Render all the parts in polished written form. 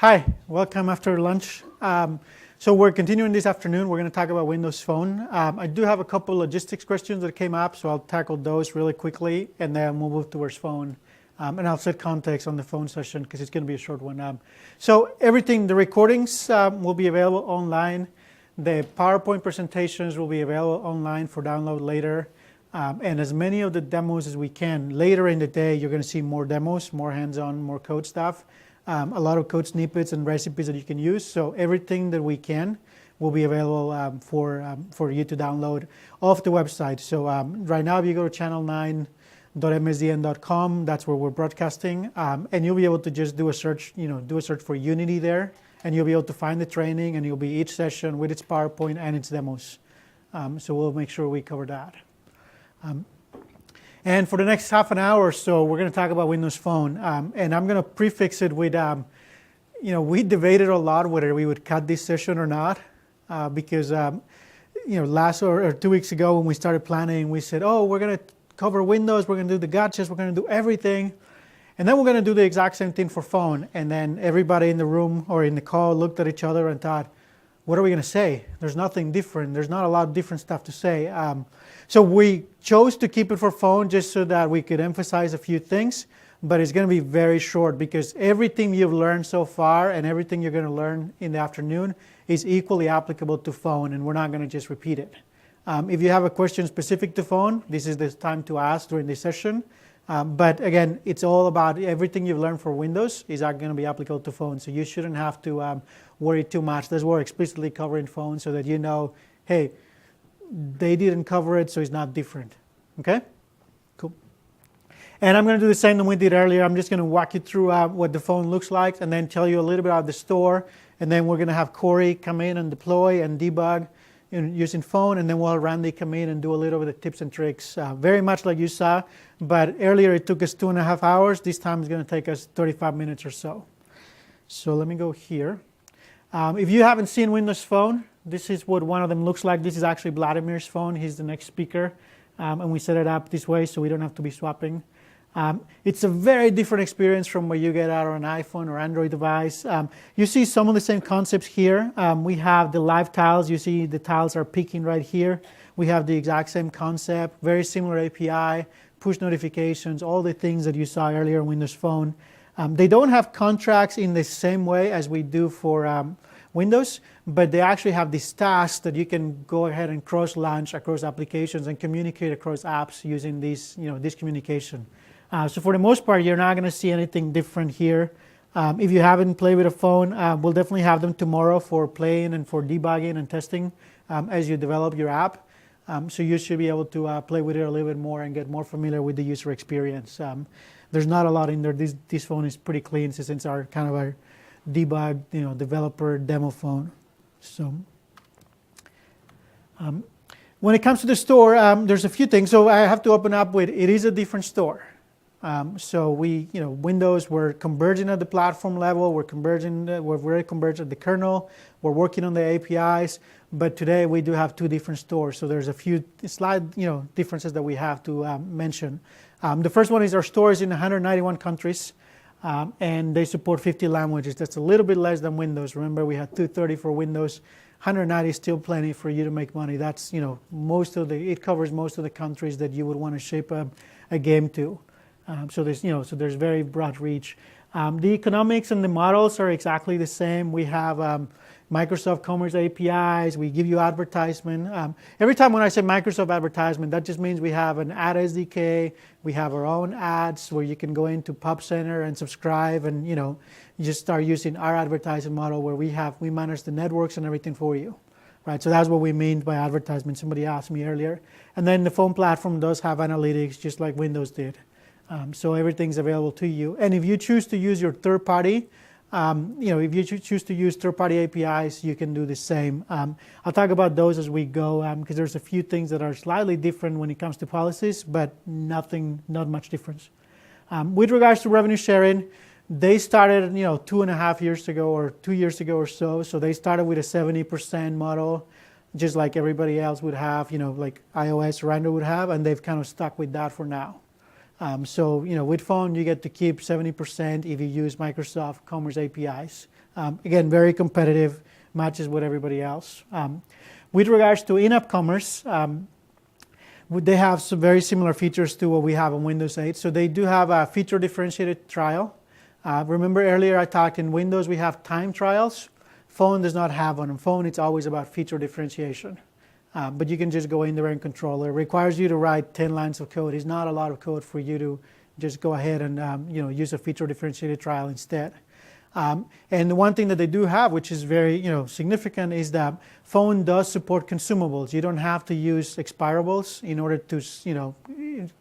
Hi, welcome after lunch. So we're continuing this afternoon. We're going to talk about Windows Phone. I do have a couple logistics questions that came up, so I'll tackle those really quickly, and then we'll move towards phone. And I'll set context on the phone session because it's going to be a short one. So everything, the recordings will be available online. The PowerPoint presentations will be available online for download later. And as many of the demos as we can. Later in the day, you're going to see more demos, more hands-on, more code stuff. A lot of code snippets and recipes that you can use. So everything that we can will be available for you to download off the website. So right now, if you go to channel9.msdn.com, that's where we're broadcasting, and you'll be able to just do a search, do a search for Unity there, and you'll be able to find the training, and you'll be each session with its PowerPoint and its demos. So we'll make sure we cover that. And for the next half an hour or so, we're going to talk about Windows Phone. And I'm going to prefix it with, we debated a lot whether we would cut this session or not. Because, last or 2 weeks ago when we started planning, we said, we're going to cover Windows, we're going to do the gotchas, we're going to do everything. And then we're going to do the exact same thing for phone. And then everybody in the room or in the call looked at each other and thought, what are we going to say? There's nothing different. There's not a lot of different stuff to say. So we chose to keep it for phone just so that we could emphasize a few things, but it's going to be very short because everything you've learned so far and everything you're going to learn in the afternoon is equally applicable to phone, and we're not going to just repeat it. If you have a question specific to phone, this is the time to ask during this session. But again, it's all about everything you've learned for Windows is going to be applicable to phone, so you shouldn't have to worry too much. That's why we're explicitly covering phone so that you know, hey, they didn't cover it, so it's not different. Okay? Cool. And I'm going to do the same that we did earlier. I'm just going to walk you through what the phone looks like and then tell you a little bit about the store. And then we're going to have Corey come in and deploy and debug using phone. And then we'll have Randy come in and do a little bit of tips and tricks, very much like you saw. But earlier it took us 2.5 hours. This time it's going to take us 35 minutes or so. So let me go here. If you haven't seen Windows Phone, this is what one of them looks like. This is actually Vladimir's phone. He's the next speaker. And we set it up this way so we don't have to be swapping. It's a very different experience from what you get out of an iPhone or Android device. You see some of the same concepts here. We have the live tiles. You see the tiles are peeking right here. We have the exact same concept, very similar API, push notifications, all the things that you saw earlier on Windows Phone. They don't have contracts in the same way as we do for Windows, but they actually have these tasks that you can go ahead and cross-launch across applications and communicate across apps using this communication. So for the most part, you're not going to see anything different here. If you haven't played with a phone, we'll definitely have them tomorrow for playing and for debugging and testing as you develop your app. So you should be able to play with it a little bit more and get more familiar with the user experience. There's not a lot in there. This phone is pretty clean since it's our kind of our debug, developer demo phone. So when it comes to the store, there's a few things. So I have to open up with it is a different store. So we, Windows, we're converging at the platform level. We're very converged at the kernel. We're working on the APIs. But today we do have two different stores. So there's a few slight, differences that we have to mention. The first one is our store is in 191 countries. And they support 50 languages. That's a little bit less than Windows. Remember, we had 230 for Windows. 190 is still plenty for you to make money. That's, it covers most of the countries that you would want to ship a game to. So there's very broad reach. The economics and the models are exactly the same. We have Microsoft Commerce APIs. We give you advertisement. Every time when I say Microsoft advertisement, that just means we have an ad SDK. We have our own ads where you can go into Pub Center and subscribe, and you just start using our advertising model where we manage the networks and everything for you, right? So that's what we mean by advertisement. Somebody asked me earlier, and then the phone platform does have analytics just like Windows did. So everything's available to you. And if you choose to use your third party, if you choose to use third-party APIs, you can do the same. I'll talk about those as we go because there's a few things that are slightly different when it comes to policies, but not much difference. With regards to revenue sharing, they started 2.5 years ago or 2 years ago or so. So they started with a 70% model, just like everybody else would have, like iOS or Android would have, and they've kind of stuck with that for now. So with phone, you get to keep 70% if you use Microsoft Commerce APIs. Again, very competitive, matches with everybody else. With regards to in-app commerce, they have some very similar features to what we have on Windows 8. So they do have a feature differentiated trial. Remember earlier I talked in Windows we have time trials. Phone does not have one. On phone it's always about feature differentiation. But you can just go in there and control it. It requires you to write 10 lines of code. It's not a lot of code for you to just go ahead and use a feature differentiated trial instead. And the one thing that they do have, which is very significant, is that phone does support consumables. You don't have to use expirables in order to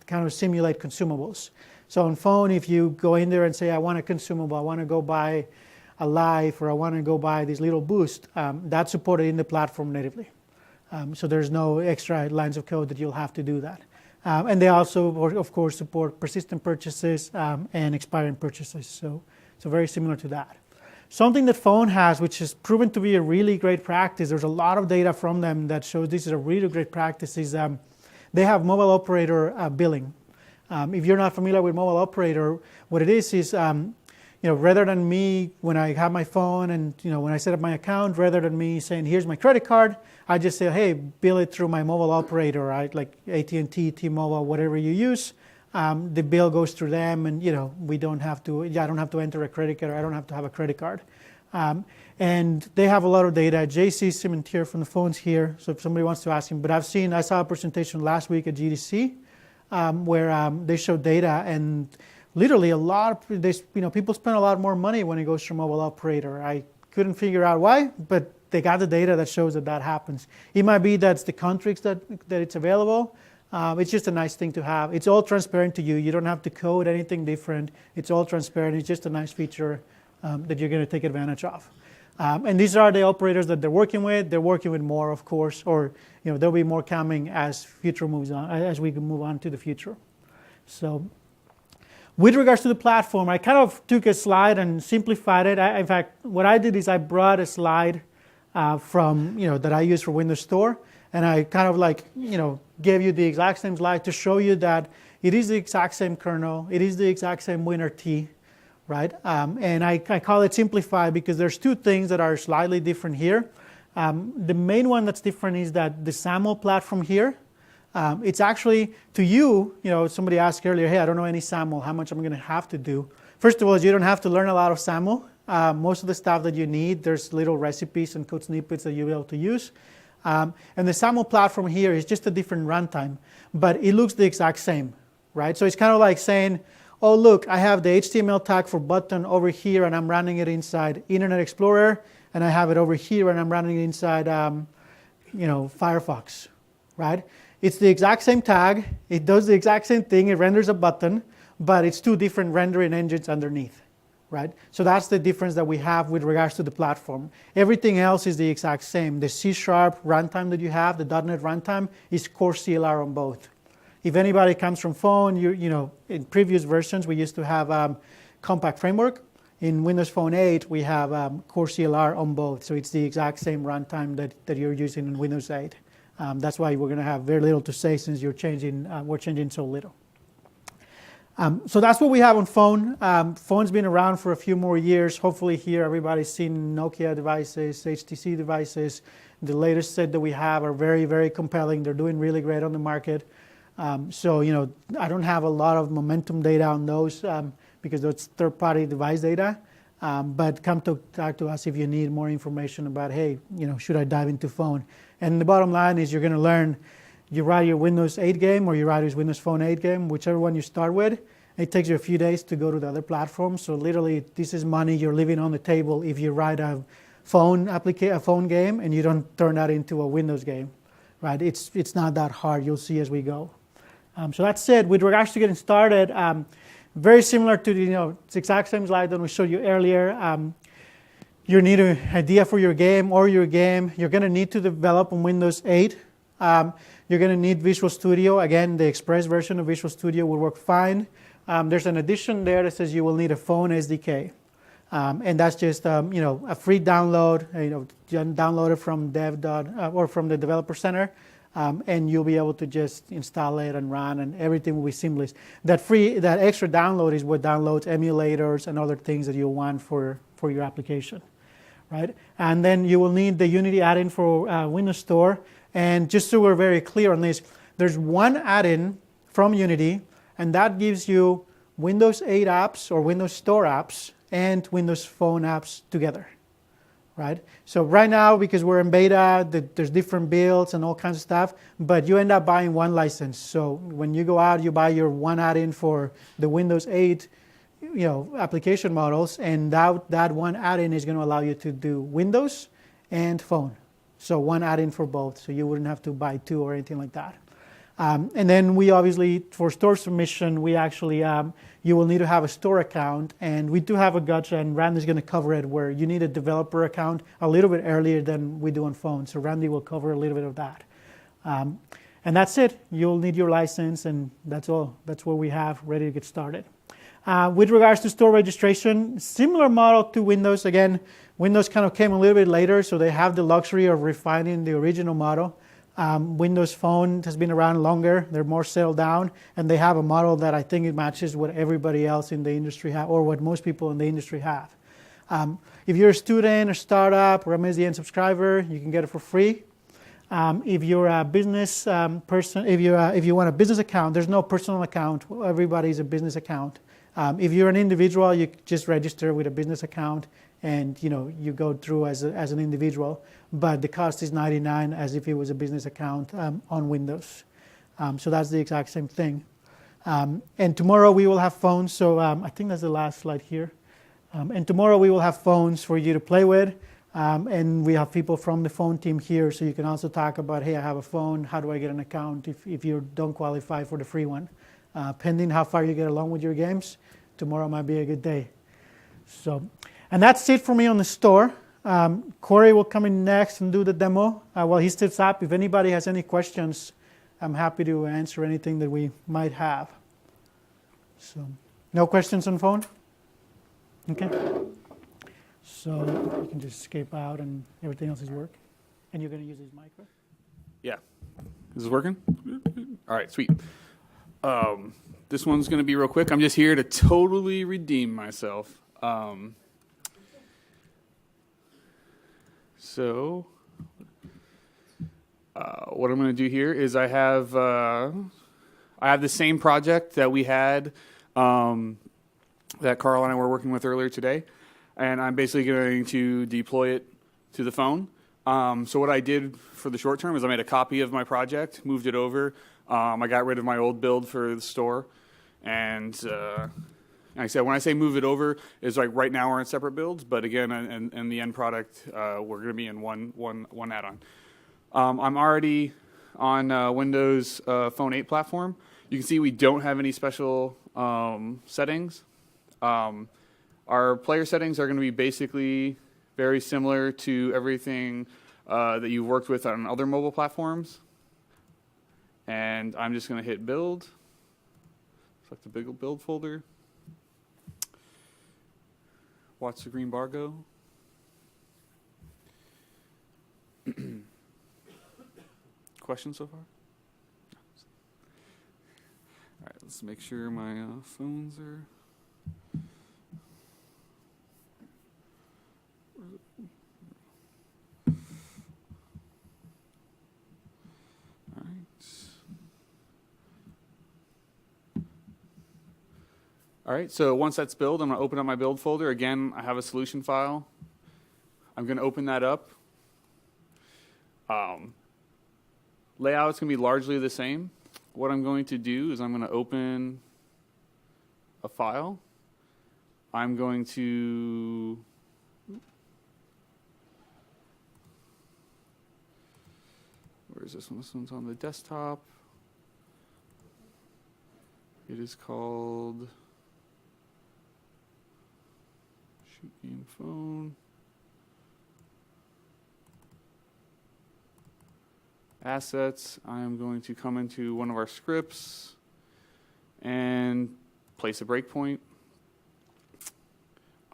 kind of simulate consumables. So on phone, if you go in there and say, I want a consumable, I want to go buy a life, or I want to go buy this little boost, that's supported in the platform natively. So there's no extra lines of code that you'll have to do that. And they also, of course, support persistent purchases and expiring purchases. So very similar to that. Something that phone has, which has proven to be a really great practice, there's a lot of data from them that shows this is a really great practice, is they have mobile operator billing. If you're not familiar with mobile operator, what it is rather than me, when I have my phone and when I set up my account, rather than me saying, here's my credit card, I just say, hey, bill it through my mobile operator, right? Like AT&T, T-Mobile, whatever you use. The bill goes through them, and I don't have to enter a credit card. I don't have to have a credit card. And they have a lot of data. JC Cimentier from the phone's here, so if somebody wants to ask him. But I saw a presentation last week at GDC where they showed data, and literally a lot of people spend a lot more money when it goes through mobile operator. I couldn't figure out why, but they got the data that shows that happens. It might be that's the countries that it's available. It's just a nice thing to have. It's all transparent to you. You don't have to code anything different. It's all transparent. It's just a nice feature that you're going to take advantage of. And these are the operators that they're working with. They're working with more, of course, or there'll be more coming as future moves on, as we move on to the future. So, with regards to the platform, I kind of took a slide and simplified it. In fact, what I did is I brought a slide from that I use for Windows Store. And I kind of gave you the exact same slide to show you that it is the exact same kernel. It is the exact same WinRT, right? And I call it simplified because there's two things that are slightly different here. The main one that's different is that the SAML platform here, it's actually, to you, somebody asked earlier, hey, I don't know any SAML, how much am I going to have to do? First of all, you don't have to learn a lot of SAML. Most of the stuff that you need, there's little recipes and code snippets that you'll be able to use. And the SAML platform here is just a different runtime, but it looks the exact same, right? So it's kind of like saying, oh, look, I have the HTML tag for button over here, and I'm running it inside Internet Explorer, and I have it over here, and I'm running it inside, Firefox, right? It's the exact same tag. It does the exact same thing. It renders a button, but it's two different rendering engines underneath. Right? So that's the difference that we have with regards to the platform. Everything else is the exact same. The C# runtime that you have, the .NET runtime, is core CLR on both. If anybody comes from phone, in previous versions we used to have Compact Framework. In Windows Phone 8 we have core CLR on both. So it's the exact same runtime that you're using in Windows 8. That's why we're going to have very little to say since we're changing so little. So that's what we have on phone. Phone's been around for a few more years. Hopefully here everybody's seen Nokia devices, HTC devices. The latest set that we have are very, very compelling. They're doing really great on the market. So I don't have a lot of momentum data on those because that's third-party device data. But come to talk to us if you need more information about, hey, should I dive into phone? And the bottom line is you're going to learn. You write your Windows 8 game or you write your Windows Phone 8 game, whichever one you start with. It takes you a few days to go to the other platforms. So literally, this is money you're leaving on the table if you write a phone game and you don't turn that into a Windows game, right? It's not that hard. You'll see as we go. So that's it. With regards to getting started, very similar to the it's the exact same slide that we showed you earlier. You need an idea for your game or your game. You're going to need to develop on Windows 8. You're going to need Visual Studio. Again, the Express version of Visual Studio will work fine. There's an addition there that says you will need a phone SDK. And that's just a free download. You can download it from or from the Developer Center. and you'll be able to just install it and run, and everything will be seamless. That extra download is what downloads emulators and other things that you'll want for your application, right? And then you will need the Unity add-in for Windows Store. And just so we're very clear on this, there's one add-in from Unity, and that gives you Windows 8 apps or Windows Store apps and Windows Phone apps together. Right? So right now, because we're in beta, there's different builds and all kinds of stuff, but you end up buying one license. So when you go out, you buy your one add-in for the Windows 8 application models, and that one add-in is going to allow you to do Windows and phone. So one add-in for both, so you wouldn't have to buy two or anything like that. And then we obviously, for store submission, we actually, you will need to have a store account, and we do have a gotcha, and Randy's going to cover it, where you need a developer account a little bit earlier than we do on phone. So Randy will cover a little bit of that. And that's it. You'll need your license, and that's all. That's what we have ready to get started. With regards to store registration, similar model to Windows. Again, Windows kind of came a little bit later, so they have the luxury of refining the original model. Windows Phone has been around longer. They're more settled down, and they have a model that I think it matches what everybody else in the industry have, or what most people in the industry have. If you're a student, a startup, or a MSDN subscriber, you can get it for free. If you're a business person, if you want a business account, there's no personal account. Everybody's a business account. If you're an individual, you just register with a business account, and you go through as an individual, but the cost is $99 as if it was a business account on Windows. So that's the exact same thing. And tomorrow we will have phones. So I think that's the last slide here. And tomorrow we will have phones for you to play with. And we have people from the phone team here, so you can also talk about, hey, I have a phone. How do I get an account if you don't qualify for the free one? Pending how far you get along with your games, tomorrow might be a good day. And that's it for me on the store. Corey will come in next and do the demo. While he steps up, if anybody has any questions, I'm happy to answer anything that we might have. So, no questions on phone? Okay. So you can just escape out and everything else is work. And you're going to use this mic, right? Yeah. Is this working? All right, sweet. This one's going to be real quick. I'm just here to totally redeem myself. So what I'm going to do here is I have the same project that we had that Carl and I were working with earlier today, and I'm basically going to deploy it to the phone. So what I did for the short term is I made a copy of my project, moved it over. I got rid of my old build for the store, and like I said, when I say move it over, is like right now we're in separate builds, but again, in the end product, we're going to be in one add-on. I'm already on Windows Phone 8 platform. You can see we don't have any special settings. Our player settings are going to be basically very similar to everything that you've worked with on other mobile platforms. And I'm just going to hit build, select the big build folder, watch the green bar go. Questions so far? All right, let's make sure my phones are... All right, so once that's built, I'm going to open up my build folder. Again, I have a solution file. I'm going to open that up. Layout's going to be largely the same. What I'm going to do is I'm going to open a file. I'm going to... Where is this one? This one's on the desktop. It is called... Shoot Game Phone. Assets. I'm going to come into one of our scripts and place a breakpoint.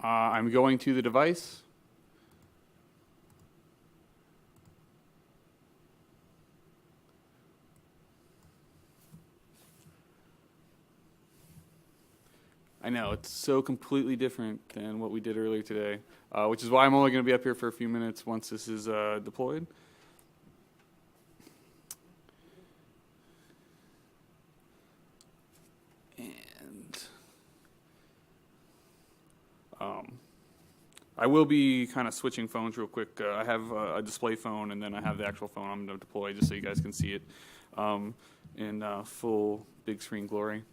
I'm going to the device. I know, it's so completely different than what we did earlier today, which is why I'm only going to be up here for a few minutes once this is deployed. And I will be kind of switching phones real quick. I have a display phone, and then I have the actual phone I'm going to deploy just so you guys can see it in full big screen glory.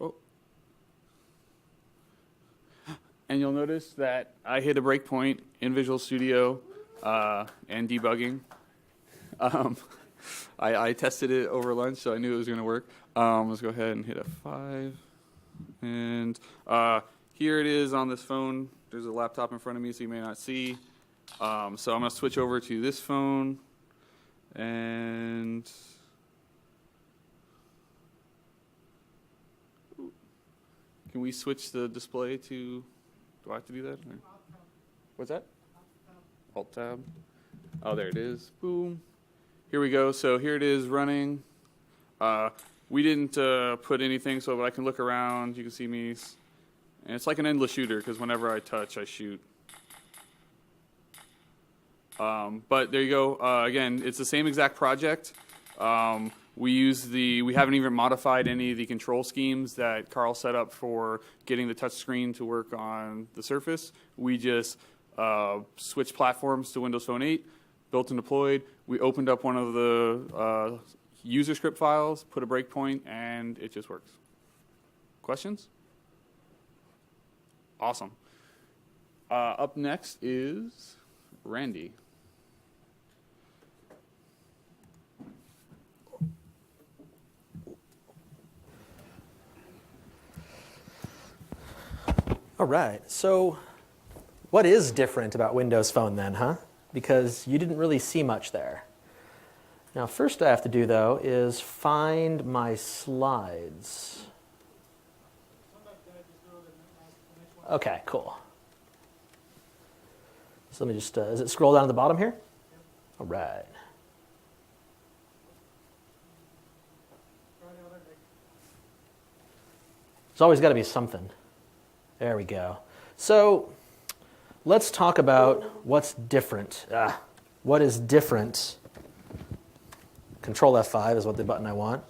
Oh. And you'll notice that I hit a breakpoint in Visual Studio and debugging. I tested it over lunch, so I knew it was going to work. Let's go ahead and hit F5. And here it is on this phone. There's a laptop in front of me, so you may not see. So I'm going to switch over to this phone. And can we switch the display to, do I have to do that? Or? What's that? Alt-tab. Oh, there it is. Boom. Here we go. So here it is running. We didn't put anything, so I can look around. You can see me. And it's like an endless shooter because whenever I touch, I shoot. But there you go. Again, it's the same exact project. We haven't even modified any of the control schemes that Carl set up for getting the touch screen to work on the Surface. We just switched platforms to Windows Phone 8, built and deployed. We opened up one of the user script files, put a breakpoint, and it just works. Questions? Awesome. Up next is Randy. All right, so what is different about Windows Phone then, huh? Because you didn't really see much there. Now, first I have to do, though, is find my slides. Okay, cool. So let me just, does it scroll down to the bottom here? All right. There's always got to be something. There we go. So let's talk about what's different. What is different? Control F5 is what the button I want.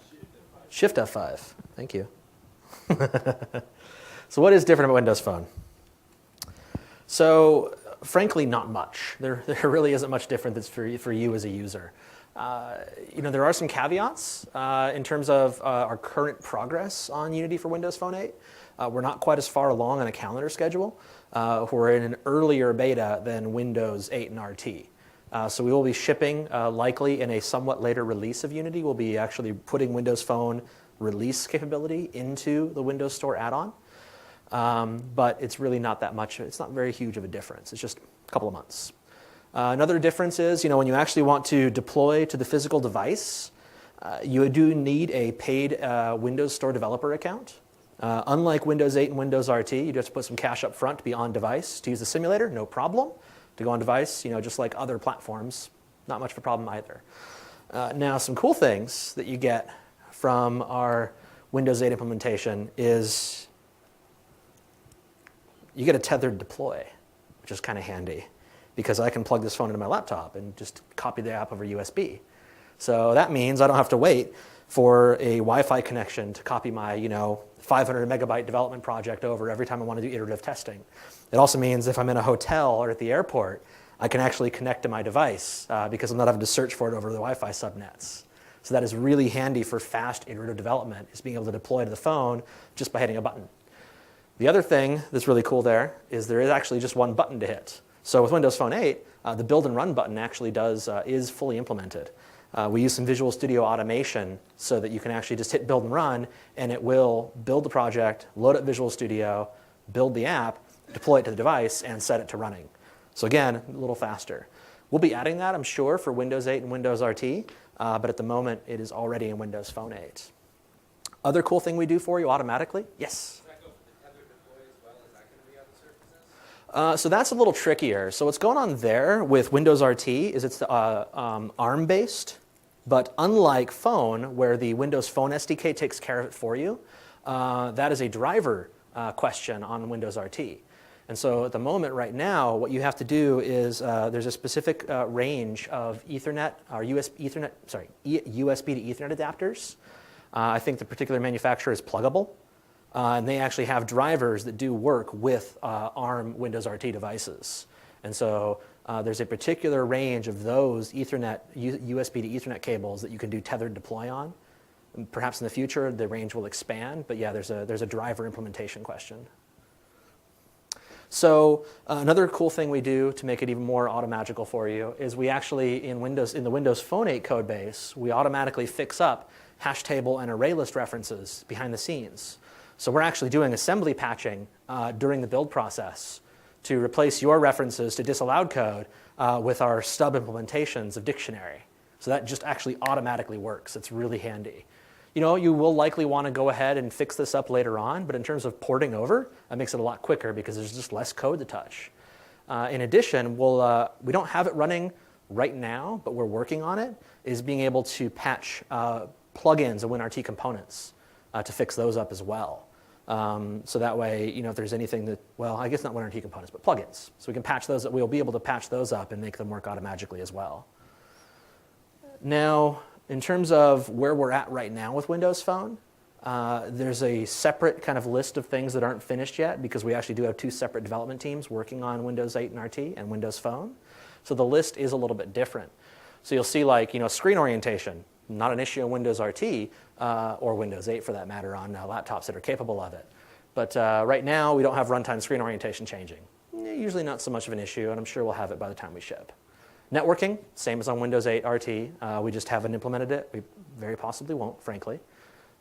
Shift F5. Thank you. So what is different about Windows Phone? So frankly, not much. There really isn't much different that's for you as a user. There are some caveats in terms of our current progress on Unity for Windows Phone 8. We're not quite as far along on a calendar schedule. We're in an earlier beta than Windows 8 and RT. So we will be shipping, likely in a somewhat later release of Unity. We'll be actually putting Windows Phone release capability into the Windows Store add-on. But it's really not that much. It's not very huge of a difference. It's just a couple of months. Another difference is, when you actually want to deploy to the physical device, you do need a paid Windows Store developer account. Unlike Windows 8 and Windows RT, you do have to put some cash up front to be on device. To use the simulator, no problem. To go on device, just like other platforms, not much of a problem either. Now, some cool things that you get from our Windows 8 implementation is you get a tethered deploy, which is kind of handy because I can plug this phone into my laptop and just copy the app over USB. So that means I don't have to wait for a Wi-Fi connection to copy my, 500 megabyte development project over every time I want to do iterative testing. It also means if I'm in a hotel or at the airport, I can actually connect to my device because I'm not having to search for it over the Wi-Fi subnets. So that is really handy for fast iterative development, is being able to deploy to the phone just by hitting a button. The other thing that's really cool there is actually just one button to hit. So with Windows Phone 8, the build and run button actually is fully implemented. We use some Visual Studio automation so that you can actually just hit build and run, and it will build the project, load up Visual Studio, build the app, deploy it to the device, and set it to running. So again, a little faster. We'll be adding that, I'm sure, for Windows 8 and Windows RT, but at the moment, it is already in Windows Phone 8. Other cool thing we do for you automatically? Yes? So that's a little trickier. So what's going on there with Windows RT is it's ARM-based, but unlike Phone, where the Windows Phone SDK takes care of it for you, that is a driver question on Windows RT. And so at the moment right now, what you have to do is there's a specific range of Ethernet or USB to Ethernet adapters. I think the particular manufacturer is Pluggable. And they actually have drivers that do work with ARM Windows RT devices. And so there's a particular range of those Ethernet, USB to Ethernet cables that you can do tethered deploy on. And perhaps in the future, the range will expand. But yeah, there's a driver implementation question. So another cool thing we do to make it even more automagical for you is we actually, in the Windows Phone 8 code base, we automatically fix up hash table and array list references behind the scenes. So we're actually doing assembly patching during the build process to replace your references to disallowed code with our stub implementations of dictionary. So that just actually automatically works. It's really handy. You know, you will likely want to go ahead and fix this up later on, but in terms of porting over, that makes it a lot quicker because there's just less code to touch. In addition, we don't have it running right now, but we're working on it, is being able to patch plugins of WinRT components to fix those up as well. So that way, you know, if there's anything that, well, I guess not WinRT components, but plugins. So we can patch those, we'll be able to patch those up and make them work automatically as well. Now, in terms of where we're at right now with Windows Phone, there's a separate kind of list of things that aren't finished yet because we actually do have two separate development teams working on Windows 8 and RT and Windows Phone. So the list is a little bit different. So you'll see like, you know, screen orientation, not an issue in Windows RT or Windows 8 for that matter on laptops that are capable of it. But right now, we don't have runtime screen orientation changing. Usually not so much of an issue, and I'm sure we'll have it by the time we ship. Networking, same as on Windows 8 RT. We just haven't implemented it. We very possibly won't, frankly.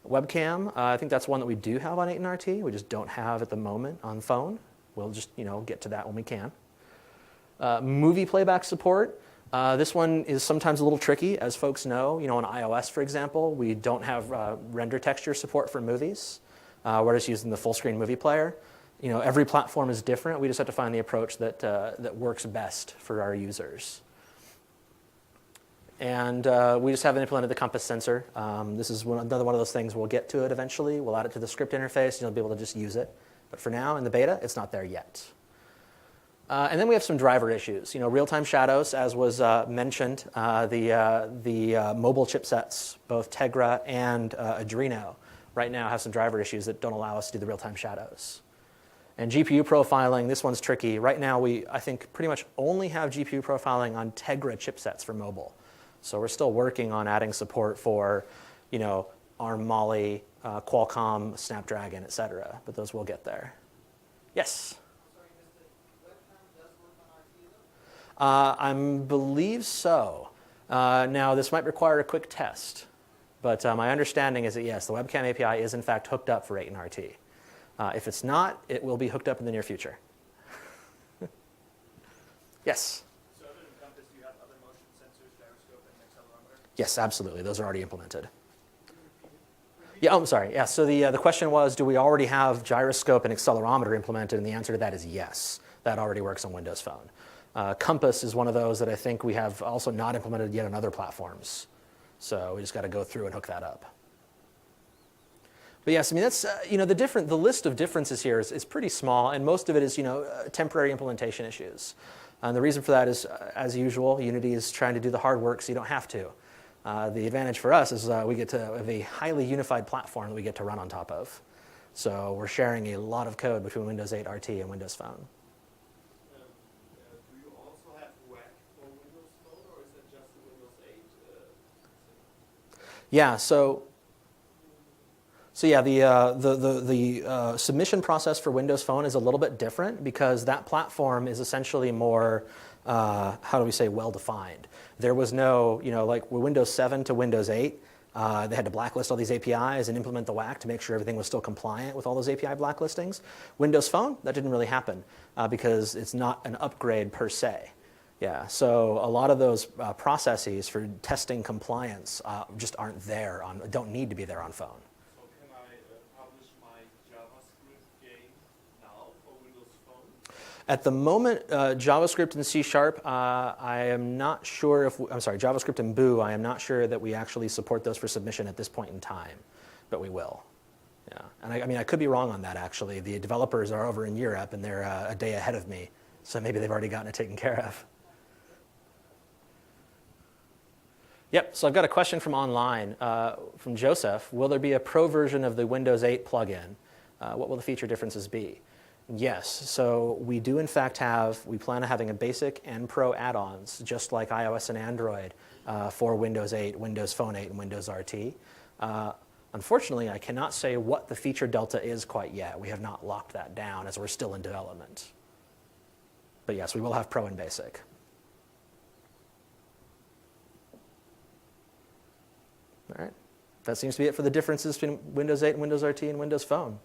Webcam, I think that's one that we do have on 8 and RT. We just don't have at the moment on phone. We'll just, you know, get to that when we can. Movie playback support. This one is sometimes a little tricky, as folks know. You know, on iOS, for example, we don't have render texture support for movies. We're just using the full screen movie player. You know, every platform is different. We just have to find the approach that works best for our users. And we just haven't implemented the Compass sensor. This is another one of those things. We'll get to it eventually. We'll add it to the script interface, and you'll be able to just use it. But for now, in the beta, it's not there yet. And then we have some driver issues. You know, real-time shadows, as was mentioned, the mobile chipsets, both Tegra and Adreno, right now have some driver issues that don't allow us to do the real-time shadows. And GPU profiling, this one's tricky. Right now, we, I think, pretty much only have GPU profiling on Tegra chipsets for mobile. So we're still working on adding support for, you know, ARM, Mali, Qualcomm, Snapdragon, et cetera. But those will get there. Yes? I believe so. Now, this might require a quick test. But my understanding is that, yes, the webcam API is, in fact, hooked up for 8 and RT. If it's not, it will be hooked up in the near future. Yes? So other than Compass, do you have other motion sensors, gyroscope, and accelerometer? Yes, absolutely. Those are already implemented. Yeah, I'm sorry. Yeah, so the question was, do we already have gyroscope and accelerometer implemented? And the answer to that is yes. That already works on Windows Phone. Compass is one of those that I think we have also not implemented yet on other platforms. So we just got to go through and hook that up. But yes, I mean, that's, you know, the list of differences here is pretty small, and most of it is, you know, temporary implementation issues. And the reason for that is, as usual, Unity is trying to do the hard work so you don't have to. The advantage for us is we get to have a highly unified platform that we get to run on top of. So we're sharing a lot of code between Windows 8 RT and Windows Phone. Do you also have WAC for Windows Phone, or is that just the Windows 8? Yeah, so yeah, the submission process for Windows Phone is a little bit different because that platform is essentially more, how do we say, well-defined. There was no, you know, like with Windows 7 to Windows 8, they had to blacklist all these APIs and implement the WAC to make sure everything was still compliant with all those API blacklistings. Windows Phone, that didn't really happen because it's not an upgrade per se. Yeah, so a lot of those processes for testing compliance just aren't there don't need to be there on phone. So can I publish my JavaScript game now for Windows Phone? At the moment, JavaScript and C Sharp, I am not sure if, I'm sorry, JavaScript and Boo, I am not sure that we actually support those for submission at this point in time, but we will. Yeah, and I mean, I could be wrong on that actually. The developers are over in Europe and they're a day ahead of me, so maybe they've already gotten it taken care of. Yep, so I've got a question from online, from Joseph. Will there be a pro version of the Windows 8 plugin? What will the feature differences be? Yes, so we do in fact we plan on having a basic and pro add-ons, just like iOS and Android, for Windows 8, Windows Phone 8, and Windows RT. Unfortunately, I cannot say what the feature delta is quite yet. We have not locked that down as we're still in development. But yes, we will have pro and basic. All right. That seems to be it for the differences between Windows 8 and Windows RT and Windows Phone.